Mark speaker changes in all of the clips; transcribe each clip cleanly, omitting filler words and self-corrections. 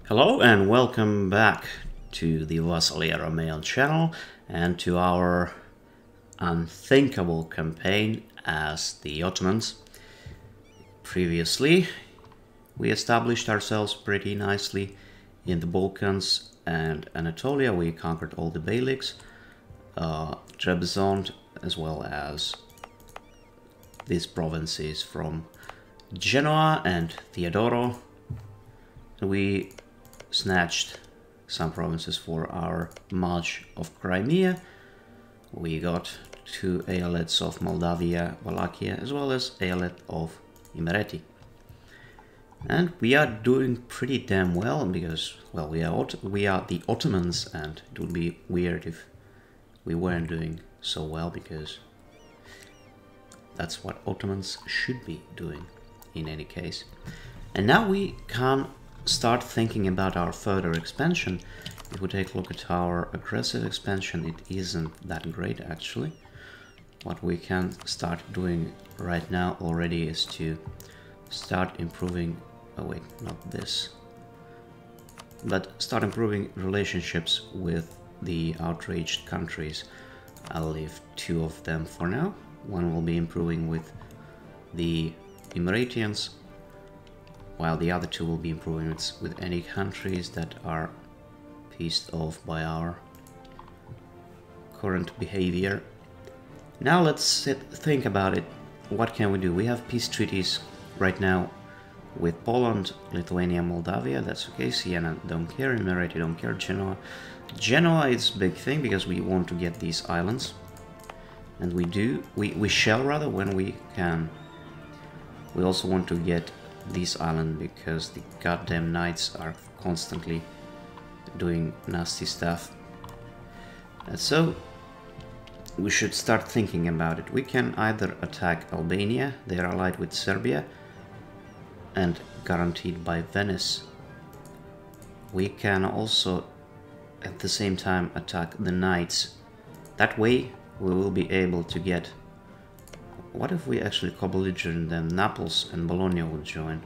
Speaker 1: Hello and welcome back to the Vasaliera Mail channel and to our Unthinkable campaign as the Ottomans. Previously, we established ourselves pretty nicely in the Balkans and Anatolia. We conquered all the Beyliks, Trebizond, as well as these provinces from Genoa and Theodoro. We snatched some provinces for our March of Crimea. We got 2 eyalets of Moldavia, Wallachia, as well as eyalet of Imereti. And we are doing pretty damn well because, well, we are the Ottomans, and it would be weird if we weren't doing so well, because that's what Ottomans should be doing in any case. And now we can start thinking about our further expansion. If we take a look at our aggressive expansion, it isn't that great actually. What we can start doing right now already is to start improving, oh wait, not this, but start improving relationships with the outraged countries. I'll leave 2 of them for now. One will be improving with the Emiratians, while the other 2 will be improving with any countries that are pissed off by our current behavior. Now let's think about it. What can we do? We have peace treaties right now with Poland, Lithuania, Moldavia. That's okay. Siena don't care, Emirati don't care, Genoa is a big thing because we want to get these islands. And we shall rather when we can. We also want to get this island because the goddamn knights are constantly doing nasty stuff. And so we should start thinking about it. We can either attack Albania, they are allied with Serbia and guaranteed by Venice. We can also at the same time attack the knights. That way we will be able to get... What if we actually co-belligerent them? Naples and Bologna would join,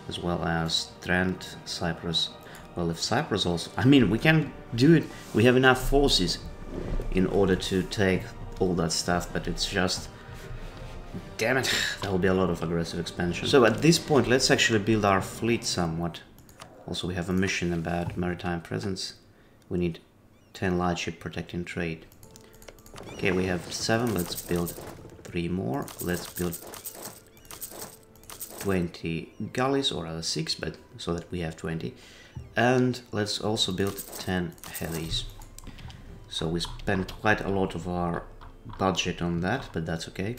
Speaker 1: as well as Trent, Cyprus. Well, if Cyprus also... I mean, we can do it. We have enough forces in order to take all that stuff, but it's just... Damn it, that will be a lot of aggressive expansion. So at this point, let's actually build our fleet somewhat. Also, we have a mission about maritime presence. We need 10 large ships protecting trade. Okay, we have 7. Let's build 3 more. Let's build 20 galleys, or rather 6, but so that we have 20. And let's also build 10 heavies. So we spent quite a lot of our budget on that, but that's okay.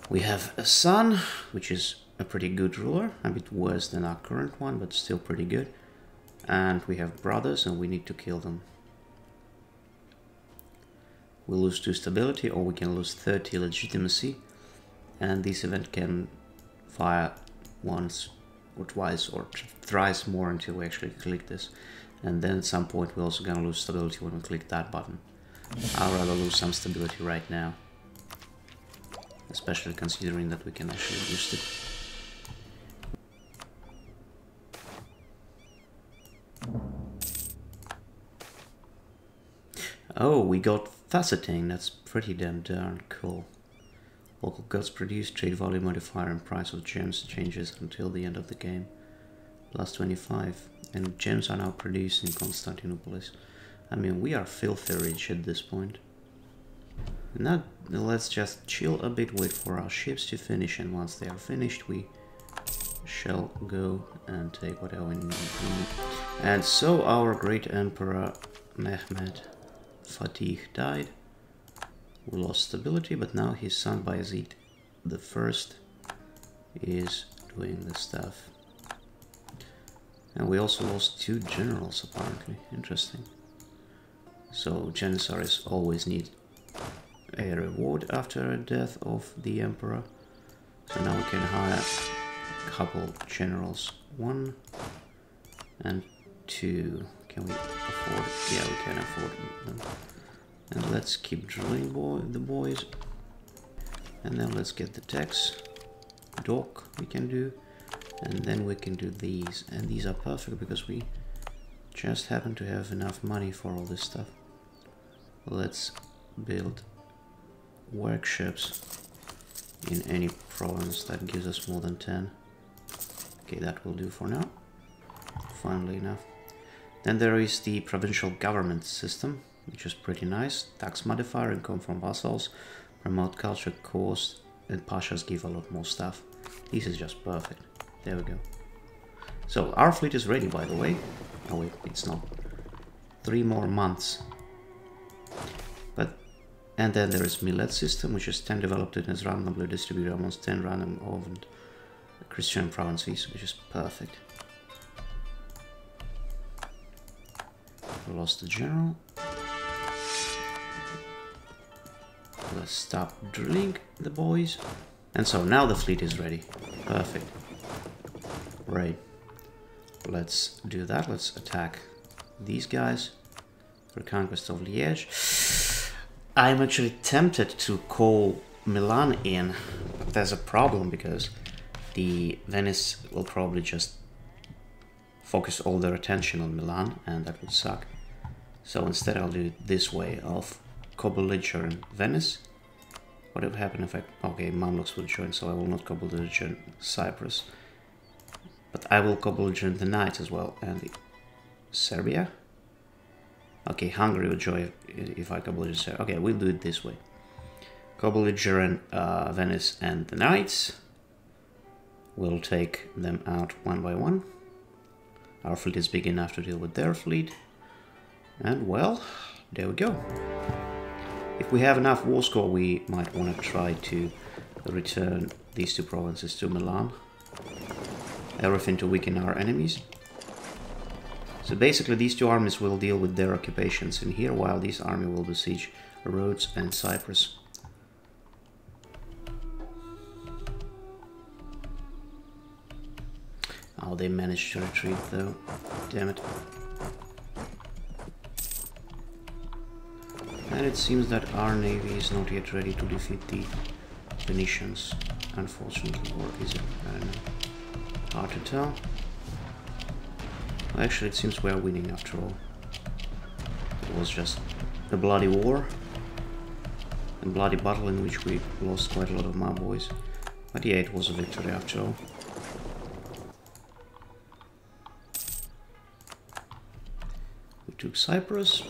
Speaker 1: We have a son, which is a pretty good ruler, a bit worse than our current one, but still pretty good. And we have brothers, and we need to kill them. We lose 2 stability, or we can lose 30 legitimacy, and this event can fire once or twice or thrice more until we actually click this. And then at some point we're also gonna lose stability when we click that button. I'd rather lose some stability right now, especially considering that we can actually boost it. Oh, we got faceting. That's pretty damn darn cool. Local goods produced, trade value modifier and price of gems changes until the end of the game. Plus 25. And gems are now produced in Constantinopolis. I mean, we are filthy rich at this point. Now, let's just chill a bit, wait for our ships to finish, and once they are finished, we shall go and take whatever we need. And so our great emperor Mehmed Fatih died. We lost stability, but now his son Bayezid the First is doing the stuff. And we also lost 2 generals apparently. Interesting. So Janissaries always need a reward after the death of the emperor. So now we can hire a couple generals. 1 and 2. Can we afford it? Yeah, we can afford them. And let's keep drilling the boys. And then let's get the tax. Dock we can do. And then we can do these. And these are perfect because we just happen to have enough money for all this stuff. Let's build workshops in any province that gives us more than 10. Okay, that will do for now. Funnily enough. Then there is the provincial government system, which is pretty nice. Tax modifier, income from vassals, promote culture, cost, and pashas give a lot more stuff. This is just perfect. There we go. So our fleet is ready, by the way. Oh wait, it's not. 3 more months. And then there is millet system, which is 10 developed and is randomly distributed amongst 10 random owned Christian provinces, which is perfect. We lost the general. Let's stop drilling the boys. And so now the fleet is ready. Perfect. Right. Let's do that. Let's attack these guys for conquest of Liège. I'm actually tempted to call Milan in, but there's a problem because the Venice will probably just focus all their attention on Milan, and that would suck. So instead I'll do it this way. I'll co-belligerent Venice. What would happen if I... Okay, Mamluks will join, so I will not co-belligerent Cyprus. But I will co-belligerent the Knights as well, and Serbia. Okay, Hungary will join if I co-belligerent Serbia. Okay, we'll do it this way. Co-belligerent Venice and the Knights. We'll take them out one by one. Our fleet is big enough to deal with their fleet. And well, there we go. If we have enough war score, we might want to try to return these 2 provinces to Milan. Everything to weaken our enemies. So basically these 2 armies will deal with their occupations in here, while this army will besiege Rhodes and Cyprus. Oh, they managed to retreat though. Damn it. And it seems that our navy is not yet ready to defeat the Venetians, unfortunately, or is it? I don't know. Hard to tell. Well, actually, it seems we are winning after all. It was just a bloody war, a bloody battle in which we lost quite a lot of my boys. But yeah, it was a victory after all. We took Cyprus.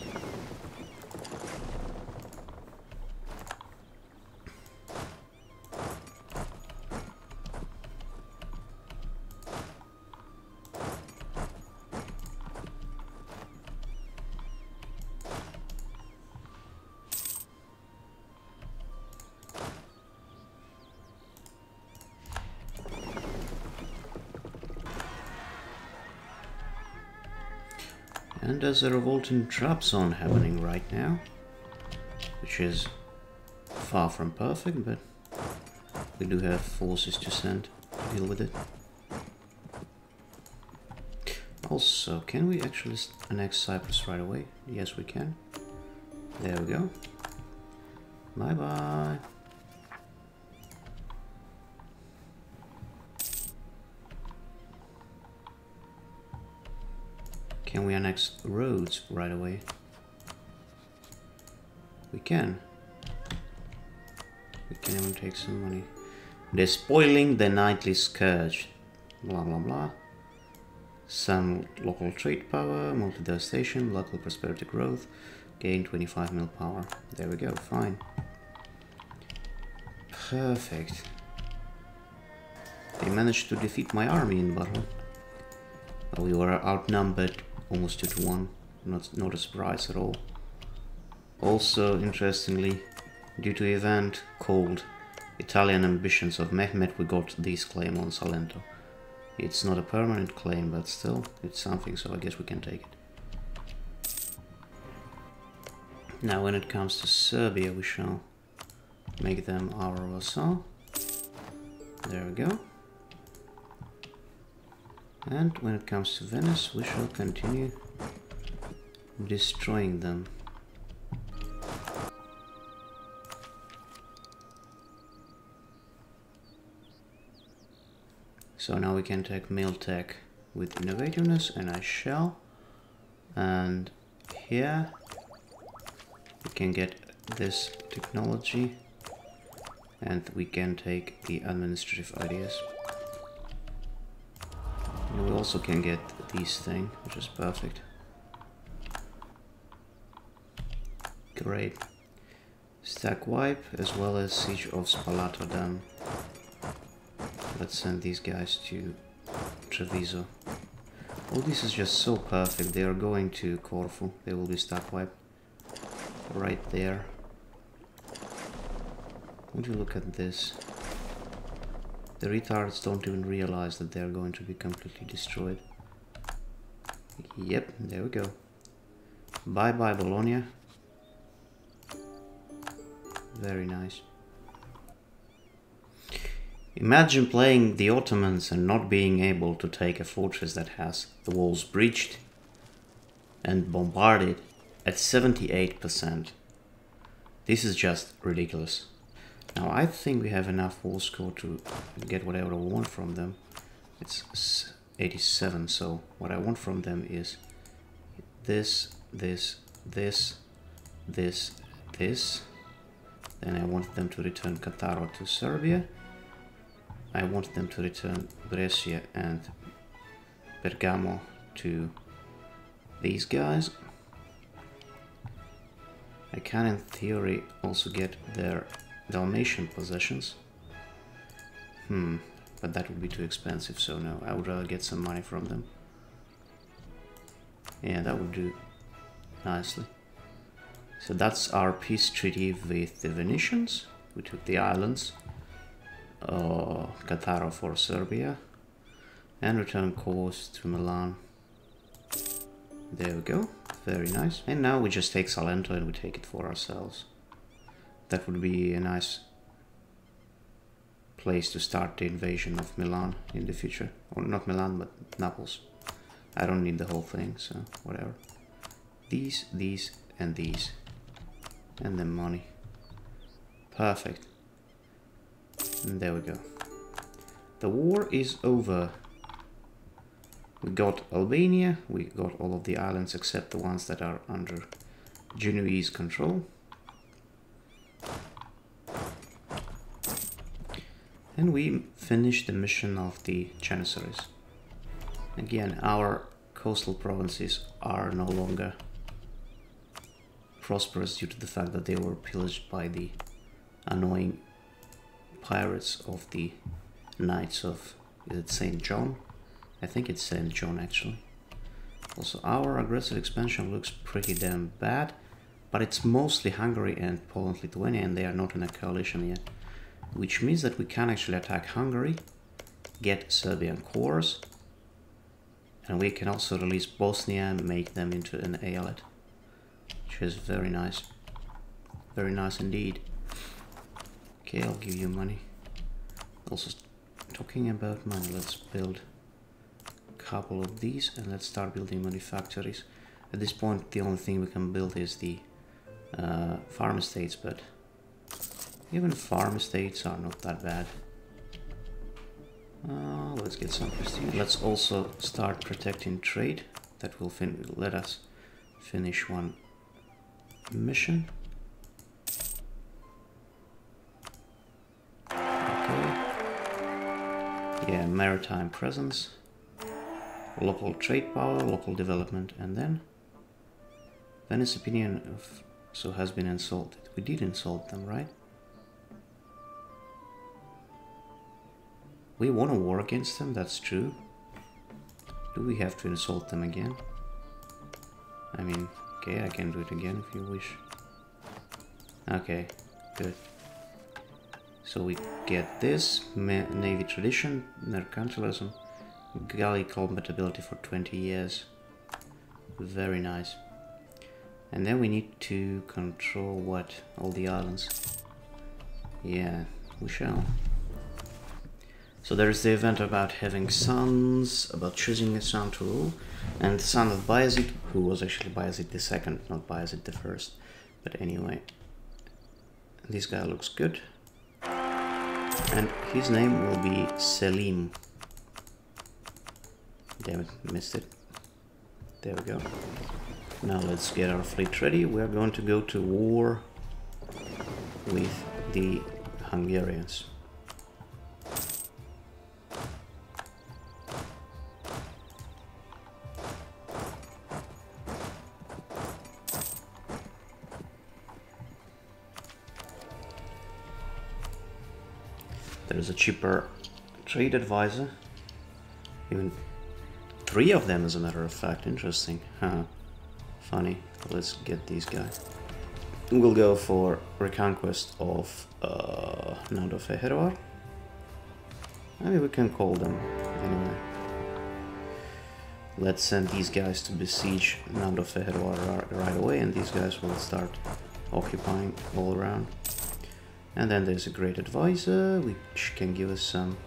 Speaker 1: And there's a revolting drop zone happening right now, which is far from perfect, but we do have forces to send to deal with it. Also, can we actually annex Cyprus right away? Yes, we can. There we go. Bye-bye. Can we annex Rhodes right away? We can. We can even take some money. They're spoiling the nightly scourge. Blah blah blah. Some local trade power, multi-devastation, local prosperity growth, gain 25 mil power. There we go, fine. Perfect. They managed to defeat my army in battle. We were outnumbered almost 2 to 1. Not a surprise at all. Also, interestingly, due to an event called Italian Ambitions of Mehmet, we got this claim on Salento. It's not a permanent claim, but still, it's something, so I guess we can take it. Now, when it comes to Serbia, we shall make them our vassal. There we go. And when it comes to Venice, we shall continue destroying them. So now we can take Miltech with innovativeness, and I shall. And here we can get this technology, and we can take the administrative ideas. And we also can get these things, which is perfect. Great. Stack wipe as well as siege of Spalato done. Let's send these guys to Treviso. Oh, this is just so perfect. They are going to Corfu. They will be stack wipe right there. Would you look at this? The retards don't even realize that they're going to be completely destroyed. Yep, there we go. Bye bye Bologna. Very nice. Imagine playing the Ottomans and not being able to take a fortress that has the walls breached and bombarded at 78%. This is just ridiculous. Now I think we have enough war score to get whatever I want from them. It's 87, so what I want from them is this, this, this, this, this. Then I want them to return Cattaro to Serbia. I want them to return Brescia and Bergamo to these guys. I can in theory also get their Dalmatian possessions. But that would be too expensive, so no, I would rather get some money from them. Yeah, that would do nicely. So that's our peace treaty with the Venetians. We took the islands, Cattaro for Serbia, and return course to Milan. There we go, very nice. And now we just take Salento and we take it for ourselves. That would be a nice place to start the invasion of Milan in the future. Or not Milan, but Naples. I don't need the whole thing, so whatever. These, and these. And then money. Perfect. And there we go. The war is over. We got Albania, we got all of the islands except the ones that are under Genoese control. And we finished the mission of the Janissaries. Again, our coastal provinces are no longer prosperous due to the fact that they were pillaged by the annoying pirates of the Knights of, is it St. John? I think it's St. John actually. Also, our aggressive expansion looks pretty damn bad, but it's mostly Hungary and Poland, Lithuania, and they are not in a coalition yet. Which means that we can actually attack Hungary, get Serbian cores, and we can also release Bosnia and make them into an eyalet. Which is very nice. Very nice indeed. Okay, I'll give you money. Also, talking about money, let's build a couple of these and let's start building manufactories. At this point, the only thing we can build is the farm estates, but even farm estates are not that bad. Let's get some prestige. Let's also start protecting trade. That will let us finish one mission. Okay. Yeah, maritime presence, local trade power, local development, and then Venice opinion of so has been insulted. We did insult them, right? We won a war against them, that's true. Do we have to insult them again? I mean, okay, I can do it again if you wish. Okay, good. So we get this, Navy tradition, mercantilism, galley compatibility for 20 years. Very nice. And then we need to control what? All the islands. Yeah, we shall. So there's the event about having sons, about choosing a son to rule, and the son of Bayezid, who was actually Bayezid II, not Bayezid I. But anyway, this guy looks good. And his name will be Selim. Damn it, missed it. There we go. Now let's get our fleet ready. We're going to go to war with the Hungarians. There's a cheaper trade advisor. Even 3 of them, as a matter of fact. Interesting. Huh. Funny. Let's get these guys. We'll go for reconquest of Nandofehérvár. Maybe we can call them anyway. Let's send these guys to besiege Nandofehérvár right away, and these guys will start occupying all around. And then there's a great advisor, which can give us some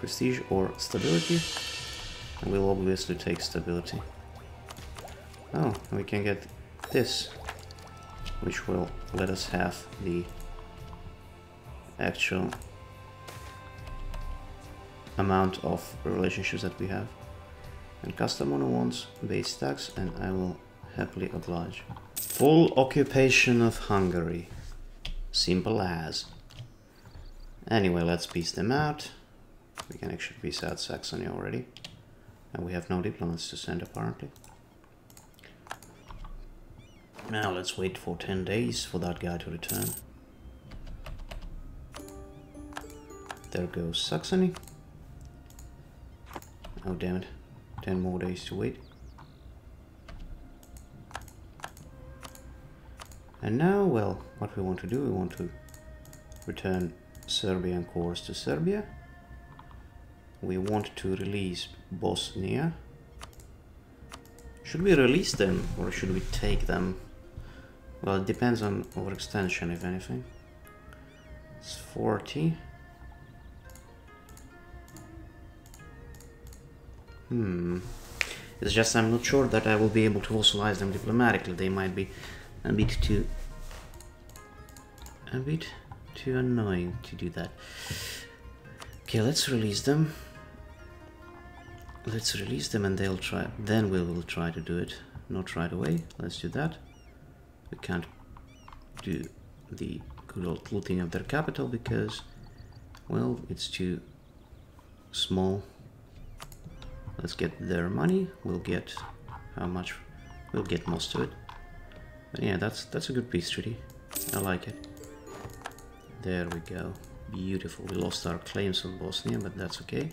Speaker 1: prestige or stability. And we'll obviously take stability. Oh, we can get this, which will let us have the actual amount of relationships that we have. And Kastamonu wants base tax, and I will happily oblige. Full occupation of Hungary. Simple as. Anyway, let's peace them out. We can actually peace out Saxony already. And we have no diplomats to send, apparently. Now let's wait for 10 days for that guy to return. There goes Saxony. Oh damn it. 10 more days to wait. And now, well, what we want to do, we want to return Serbian cores to Serbia. We want to release Bosnia. Should we release them or should we take them? Well, it depends on overextension, if anything. It's 40. It's just I'm not sure that I will be able to fossilize them diplomatically. They might be a bit too annoying to do that. Okay, let's release them. Let's release them and they'll try. Then we will try to do it. Not right away. Let's do that. We can't do the good old looting of their capital because, well, it's too small. Let's get their money. We'll get how much? We'll get most of it. But yeah, that's a good peace treaty. I like it. There we go. Beautiful. We lost our claims on Bosnia, but that's okay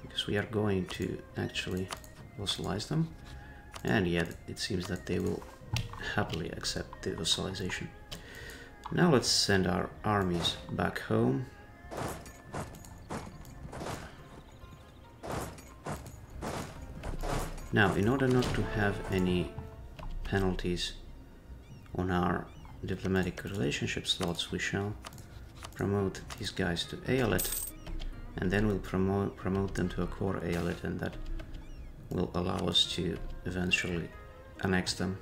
Speaker 1: because we are going to actually fossilize them. And yeah, it seems that they will happily accept the vassalization. Now let's send our armies back home. Now, in order not to have any penalties on our diplomatic relationship slots, we shall promote these guys to Eyalet, and then we'll promote them to a core Eyalet, and that will allow us to eventually annex them.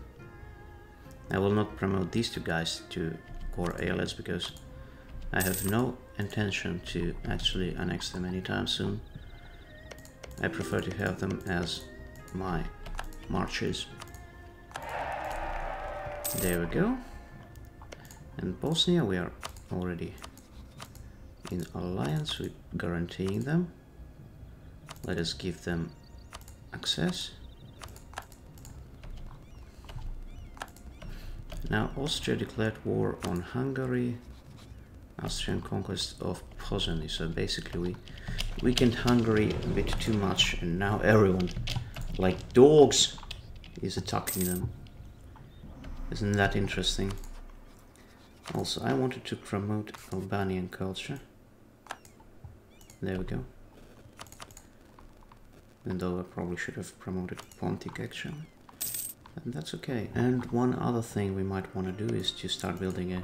Speaker 1: I will not promote these 2 guys to core Eyalets because I have no intention to actually annex them anytime soon. I prefer to have them as my marches. There we go. And Bosnia, we are already in alliance with guaranteeing them. Let us give them access. Now Austria declared war on Hungary. Austrian conquest of Pozsony. So basically we weakened Hungary a bit too much, and now everyone, like dogs, is attacking them. Isn't that interesting? Also, I wanted to promote Albanian culture. There we go. And though I probably should have promoted Pontic actually. And that's okay. And one other thing we might want to do is to start building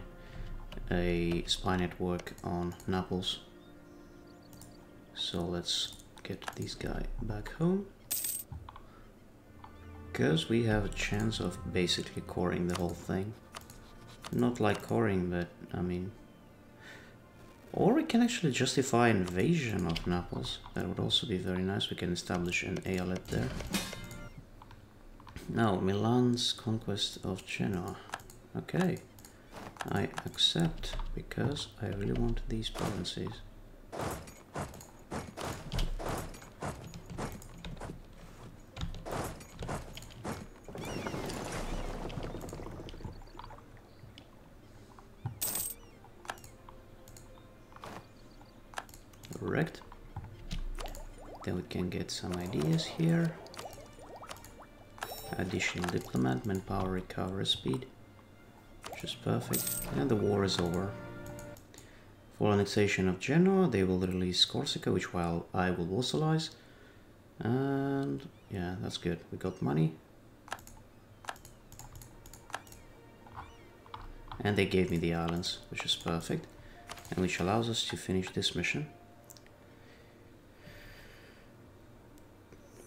Speaker 1: a spy network on Naples. So let's get this guy back home. Because we have a chance of basically coring the whole thing. Not like coring, but I mean... Or we can actually justify invasion of Naples. That would also be very nice. We can establish an Eyalet there. Now, Milan's conquest of Genoa. Okay, I accept because I really want these provinces. Correct. Then we can get some ideas here. Additional diplomat, manpower, recovery speed, which is perfect. And the war is over. For annexation of Genoa, they will release Corsica, which while I will vassalize. And yeah, that's good. We got money. And they gave me the islands, which is perfect. And which allows us to finish this mission.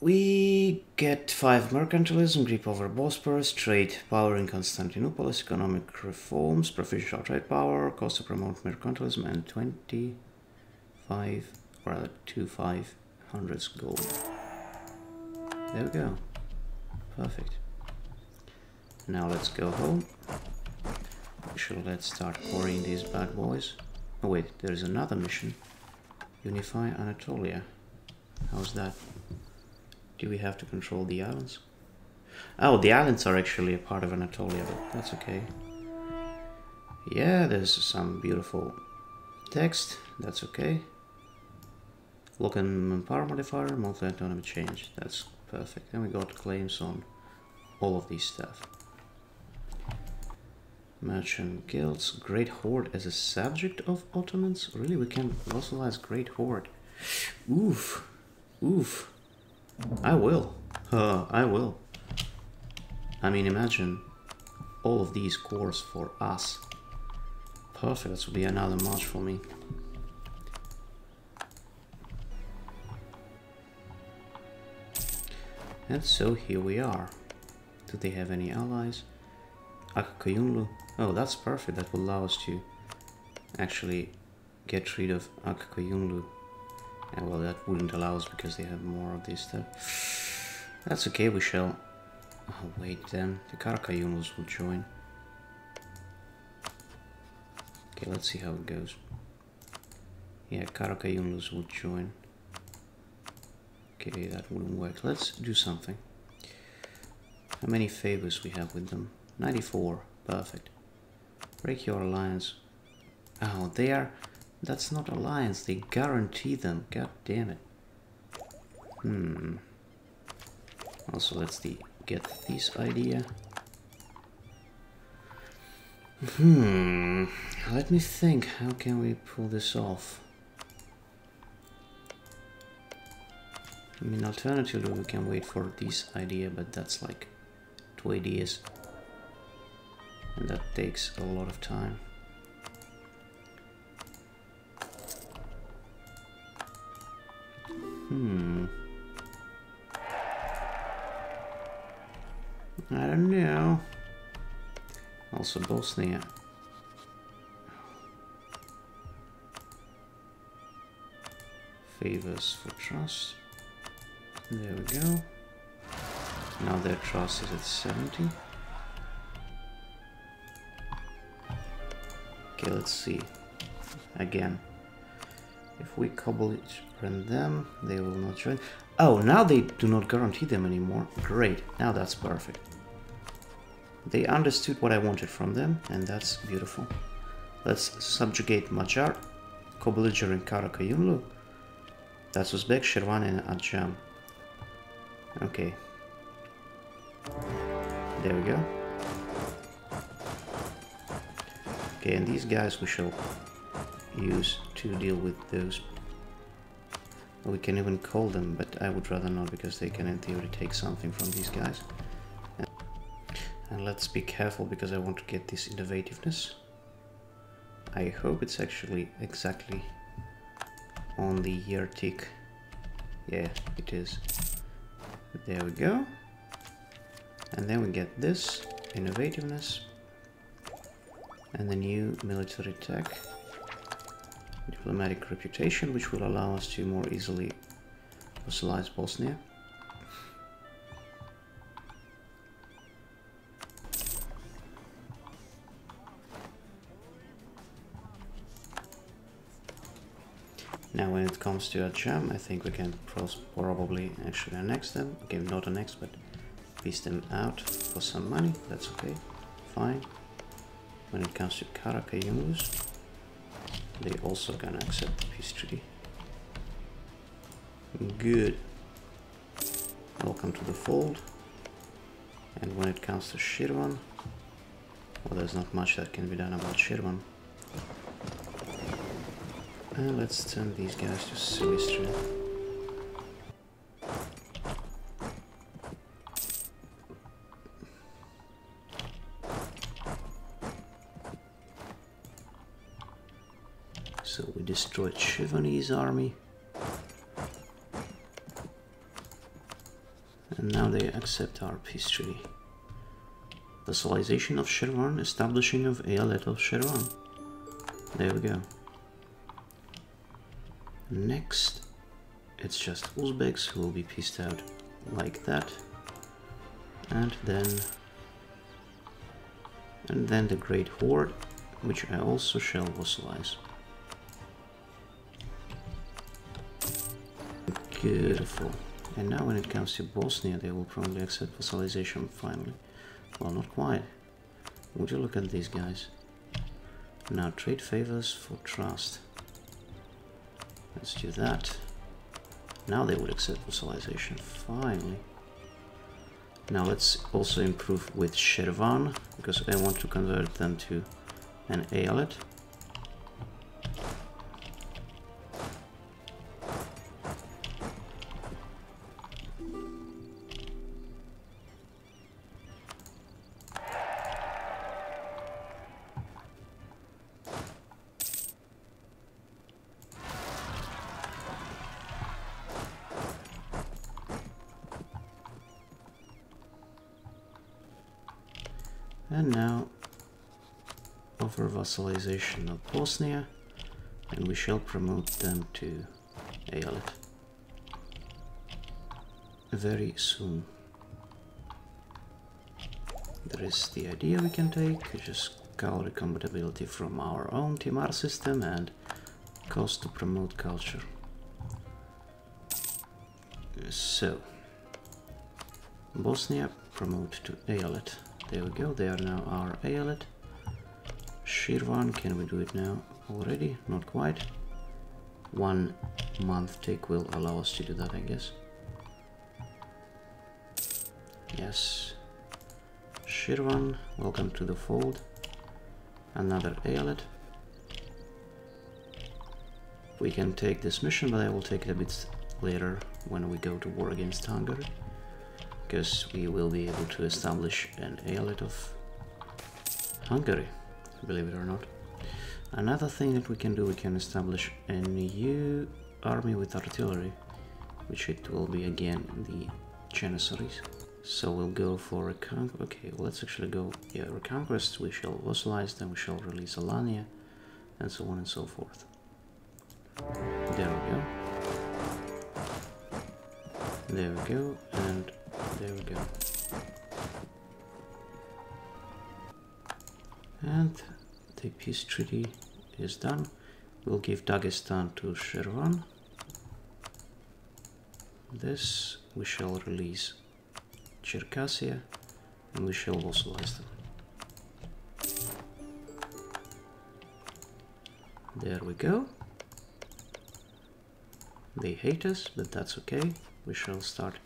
Speaker 1: We get 5 mercantilism, grip over Bosporus, trade power in Constantinople, economic reforms, provincial trade power, cost to promote mercantilism, and 25 gold. There we go. Perfect. Now let's go home. Actually, let's start pouring these bad boys. Oh wait, there is another mission. Unify Anatolia. How's that? Do we have to control the islands? Oh, the islands are actually a part of Anatolia, but that's okay. Yeah, there's some beautiful text. That's okay. Local power modifier, monthly autonomy change. That's perfect. And we got claims on all of these stuff. Merchant guilds. Great Horde as a subject of Ottomans? Really? We can vassalize Great Horde. Oof. Oof. I will. I will. I mean, imagine all of these cores for us. Perfect. This will be another march for me. And so here we are. Do they have any allies? Akkayunlu. Oh, that's perfect. That will allow us to actually get rid of Akkayunlu. And well, that wouldn't allow us because they have more of this stuff. That's okay, we shall wait then. The Karakayunlus will join. Okay, let's see how it goes. Yeah, Karakayunlus will join. Okay, that wouldn't work. Let's do something. How many favors we have with them? 94. Perfect. Break your alliance. Oh, they are... That's not alliance, they guarantee them. God damn it. Also, let's get this idea. Let me think. How can we pull this off? I mean, alternatively, we can wait for this idea, but that's like 2 ideas. And that takes a lot of time. I don't know. Also Bosnia. Favors for trust. There we go. Now their trust is at 70. Okay, let's see. Again. If we cobble it and them, they will not join. Oh, now they do not guarantee them anymore. Great, now that's perfect. They understood what I wanted from them, and that's beautiful. Let's subjugate Magyar, co-belliger in Karakayunlu. That's Uzbek, Shirvan, and Ajam. Okay. There we go. Okay, and these guys we shall use to deal with those. We can even call them, but I would rather not because they can in theory take something from these guys. And let's be careful because I want to get this innovativeness. I hope it's actually exactly on the year tick. Yeah, it is. There we go. And then we get this innovativeness and the new military tech. Diplomatic reputation, which will allow us to more easily vassalize Bosnia. Now when it comes to a jam, I think we can probably actually annex them. Okay, not annex, but piece them out for some money. That's okay, fine. When it comes to Karakayunus, they also gonna accept the peace treaty. Good. Welcome to the fold. And when it comes to Shirvan, well, there's not much that can be done about Shirvan. And let's turn these guys to Silistria. So we destroyed Shirvanese army. And now they accept our peace treaty. Vassalization of Shirvan, establishing of Eyalet of Shirvan. There we go. Next, it's just Uzbeks who will be pieced out like that. And then the Great Horde, which I also shall vassalize. Beautiful. And now when it comes to Bosnia, they will probably accept vassalization finally. Well, not quite. Would you look at these guys? Now trade favors for trust. Let's do that. Now they would accept vassalization, finally. Now let's also improve with Shirvan, because I want to convert them to an Eyalet. And now offer vassalization of Bosnia, and we shall promote them to Eyalet very soon. There is the idea we can take, which is calorie compatibility from our own Timar system and cost to promote culture. So, Bosnia promote to Eyalet. There we go, they are now our Eyalet. Shirvan, can we do it now already? Not quite. 1 month take will allow us to do that, I guess. Yes. Shirvan, welcome to the fold. Another Eyalet. We can take this mission, but I will take it a bit later when we go to war against Hungary, because we will be able to establish an Eyalet of Hungary, believe it or not. Another thing that we can do, we can establish a new army with artillery, which it will be again the Janissaries. So we'll go for reconquest. Okay, well, let's actually go, yeah, reconquest. We shall vassalize them, we shall release Alania, and so on and so forth. There we go. There we go, and there we go. And the peace treaty is done. We'll give Dagestan to Shirvan. This we shall release Circassia, and we shall vassalize them. There we go. They hate us, but that's okay. We shall start.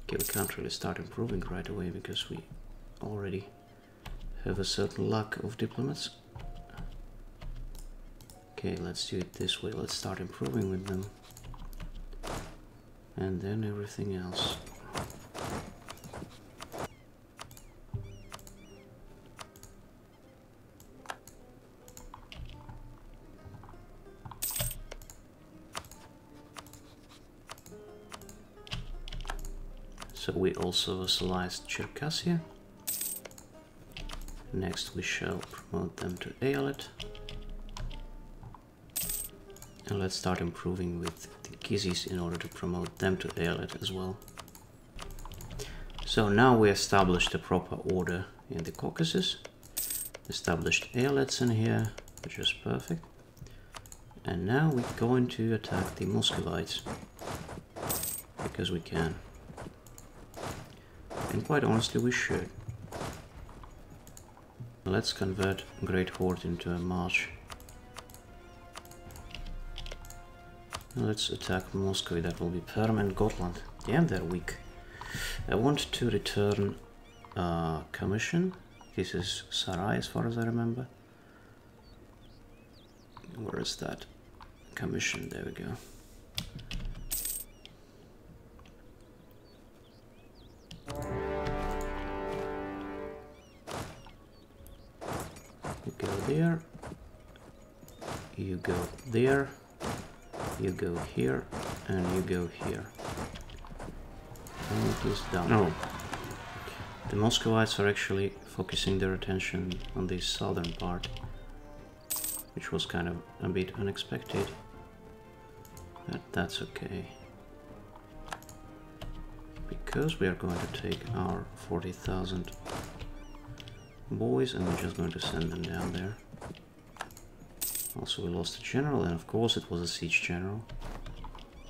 Speaker 1: Okay, we can't really start improving right away because we already have a certain lack of diplomats. Okay, let's do it this way. Let's start improving with them. And then everything else. So we also vassalized Circassia. Next we shall promote them to Eyalet. And let's start improving with the Kizis in order to promote them to Eyalet as well. So now we established a proper order in the Caucasus. Established Eyalets in here, which is perfect. And now we're going to attack the Muscovites. Because we can. And quite honestly, we should. Let's convert Great Horde into a march. Let's attack Moscow, that will be Perm and Gotland. Damn, they're weak. I want to return commission. This is Sarai, as far as I remember. Where is that? Commission, there we go. You go there. You go there. You go here. And you go here. And it is done. Oh. The Muscovites are actually focusing their attention on the southern part, which was kind of a bit unexpected, but that's okay, because we are going to take our 40,000 boys and we're just going to send them down there. Also, we lost a general, and of course it was a siege general,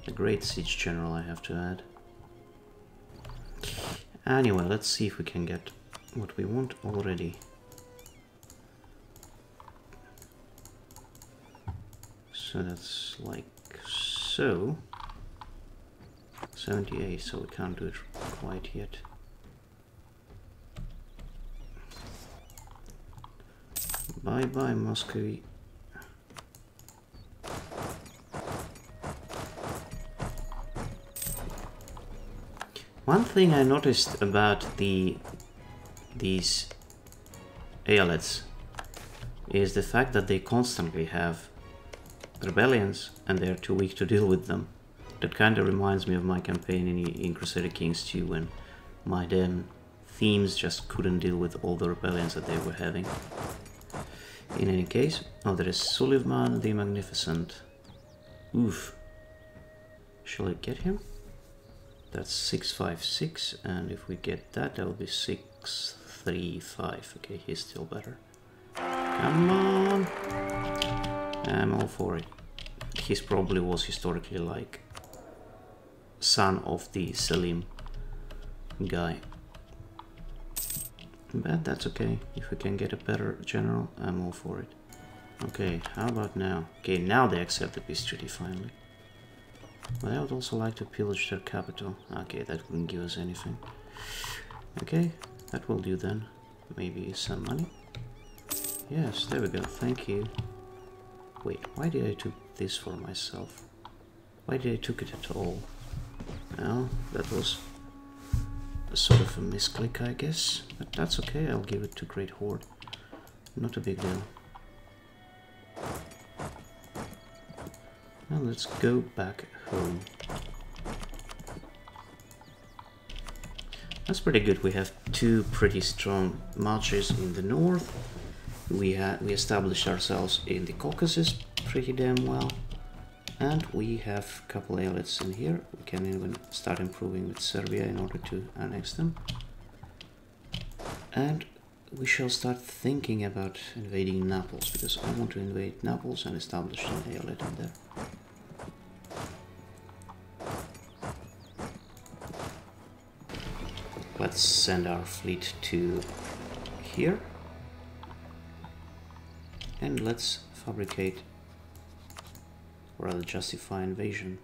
Speaker 1: a great siege general, I have to add. Anyway, let's see if we can get what we want already. So that's like so. 78, so we can't do it quite yet. Bye bye, Moscow. One thing I noticed about these aelets is the fact that they constantly have rebellions and they're too weak to deal with them. That kind of reminds me of my campaign in Crusader Kings 2, when my damn themes just couldn't deal with all the rebellions that they were having. In any case, oh, there is Suleiman the Magnificent. Oof. Shall I get him? That's 656, and if we get that, that will be 635. Okay, he's still better. Come on! I'm all for it. He probably was historically like son of the Selim guy. But that's okay. If we can get a better general, I'm all for it. Okay, how about now? Okay, now they accept the peace treaty finally. But I would also like to pillage their capital. Okay, that wouldn't give us anything. Okay, that will do then. Maybe some money. Yes, there we go. Thank you. Wait, why did I took this for myself? Why did I took it at all? Well, that was a sort of a misclick, I guess. But that's okay, I'll give it to Great Horde. Not a big deal. Now let's go back home. That's pretty good. We have two pretty strong marches in the north. We established ourselves in the Caucasus pretty damn well. And we have a couple aelets in here. We can even start improving with Serbia in order to annex them. And we shall start thinking about invading Naples, because I want to invade Naples and establish an aelet in there. Let's send our fleet to here. And let's fabricate, or rather justify invasion.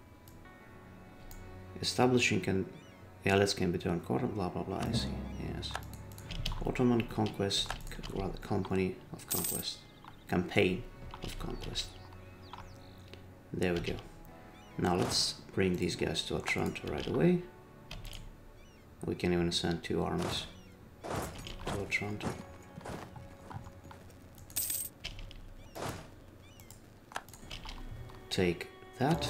Speaker 1: Establishing aelets can be turned quarter, blah blah blah, I see, yes. Ottoman conquest, rather company of conquest, campaign of conquest. There we go. Now let's bring these guys to Otranto right away. We can even send 2 armies to Otranto. Take that.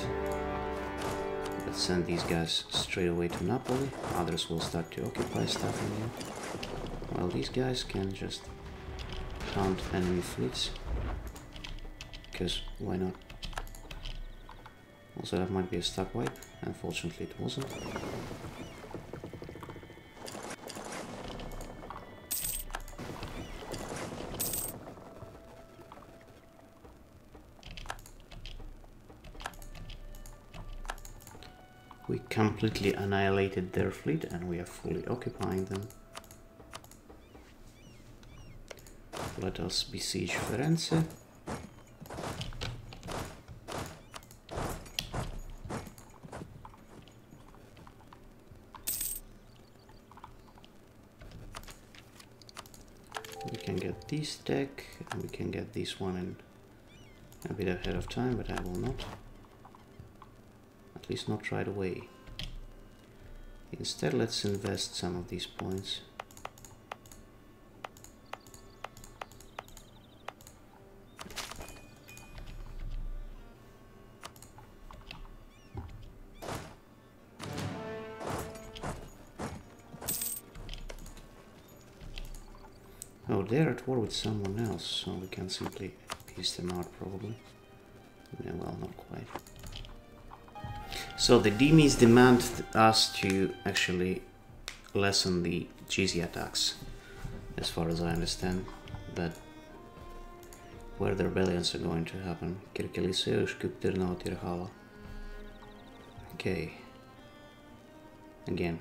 Speaker 1: Let's send these guys straight away to Napoli. Others will start to occupy stuff in here. Well, these guys can just count enemy fleets, because why not? Also, that might be a stuck wipe. Unfortunately, it wasn't. We completely annihilated their fleet and we are fully occupying them. Let us besiege Firenze. We can get this deck and we can get this one in a bit ahead of time, but I will not. At least not right away. Instead, let's invest some of these points. Oh, they're at war with someone else, so we can simply piece them out, probably. Yeah, well, not quite. So the Dhimis demand us to actually lessen the GZ attacks, as far as I understand, but where the rebellions are going to happen. Kirkilise, Ushkuptirna, Tirhala. Okay. Again.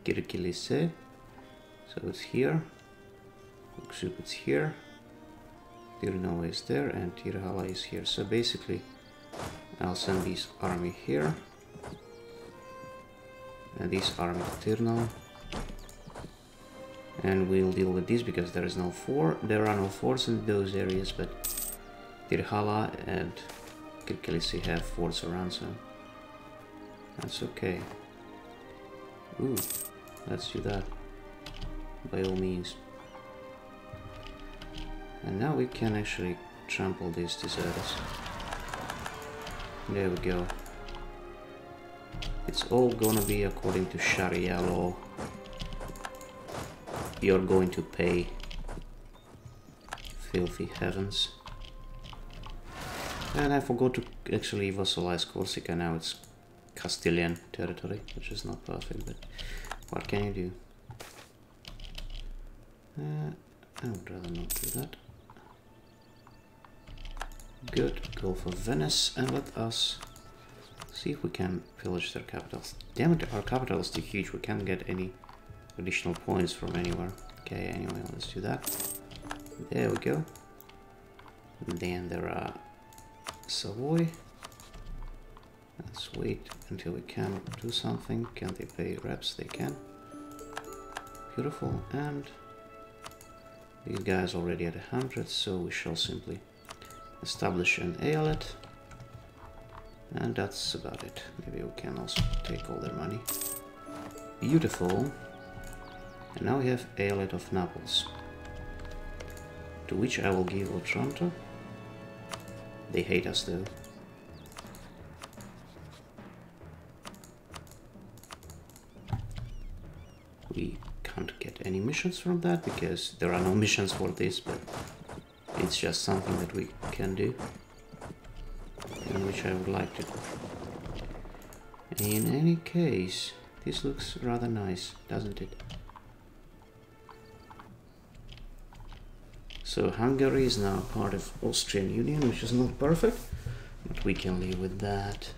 Speaker 1: Kirkilise, so it's here. Uksup it's here. Tirnova is there and Tirhala is here. So basically I'll send this army here and this army to Tirnova, and we'll deal with this because there are no forts in those areas, but Tirhala and Kirkilisi have forts around, so that's okay. Ooh, let's do that by all means. And now we can actually trample these deserters. There we go. It's all gonna be according to Sharia law. You're going to pay. Filthy heavens. And I forgot to actually vassalize Corsica. Now it's Castilian territory, which is not perfect, but what can you do? I would rather not do that. Good, go for Venice and let us see if we can pillage their capitals. Damn it, our capital is too huge, we can't get any additional points from anywhere. Okay, anyway, let's do that. There we go. And then there are Savoy. Let's wait until we can do something. Can they pay reps? They can. Beautiful, and these guys already at 100, so we shall simply establish an eyalet, and that's about it. Maybe we can also take all their money. Beautiful. And now we have eyalet of Naples, to which I will give Otranto. They hate us though. We can't get any missions from that because there are no missions for this, but it's just something that we can do, and which I would like to do. In any case, this looks rather nice, doesn't it? So Hungary is now part of Austrian Union, which is not perfect, but we can live with that.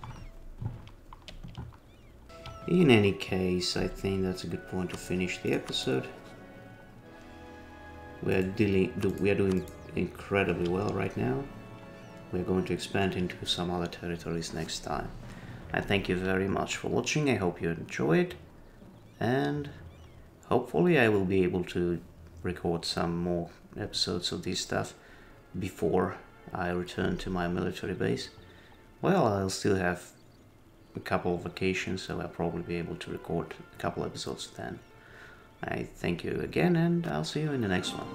Speaker 1: In any case, I think that's a good point to finish the episode. We are doing incredibly well right now. We're going to expand into some other territories next time. I thank you very much for watching. I hope you enjoyed, and hopefully I will be able to record some more episodes of this stuff before I return to my military base. Well, I'll still have a couple of vacations, so I'll probably be able to record a couple episodes then. I thank you again, and I'll see you in the next one.